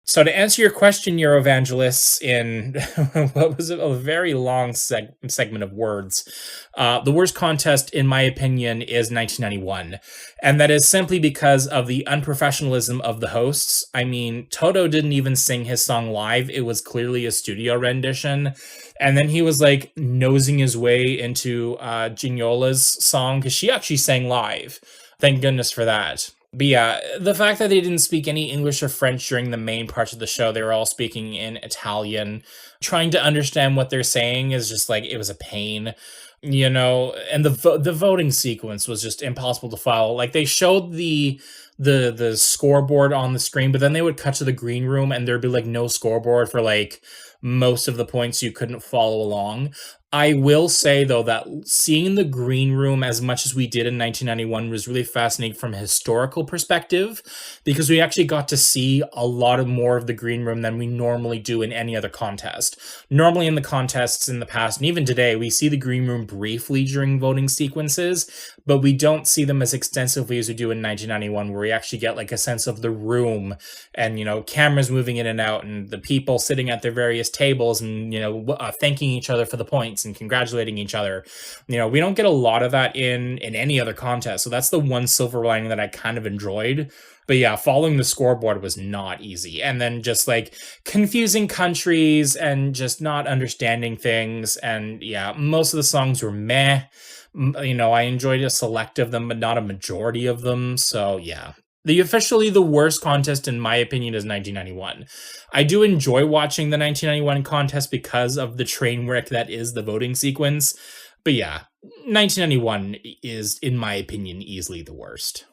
So to answer your question, Eurovangelists, in what was a very long segment of words, the worst contest, in my opinion, is 1991. And that is simply because of the unprofessionalism of the hosts. I mean, Toto didn't even sing his song live. It was clearly a studio rendition. And then he was like nosing his way into Gignola's song because she actually sang live. Thank goodness for that. But yeah, the fact that they didn't speak any English or French during the main parts of the show, they were all speaking in Italian. Trying to understand what they're saying is just like, it was a pain, and the voting sequence was just impossible to follow. Like, they showed the scoreboard on the screen, but then they would cut to the green room and there'd be like no scoreboard for like most of the points. You couldn't follow along. I will say, though, that seeing the green room as much as we did in 1991 was really fascinating from a historical perspective, because we actually got to see a lot more of the green room than we normally do in any other contest. Normally in the contests in the past, and even today, we see the green room briefly during voting sequences, but we don't see them as extensively as we do in 1991, where we actually get like a sense of the room and, cameras moving in and out and the people sitting at their various tables and, thanking each other for the points and congratulating each other. We don't get a lot of that in any other contest. So that's the one silver lining that I kind of enjoyed. But yeah, following the scoreboard was not easy. And then just like confusing countries and just not understanding things. And yeah, most of the songs were meh. I enjoyed a select of them, but not a majority of them. So yeah. Officially the worst contest, in my opinion, is 1991. I do enjoy watching the 1991 contest because of the train wreck that is the voting sequence. But yeah, 1991 is, in my opinion, easily the worst.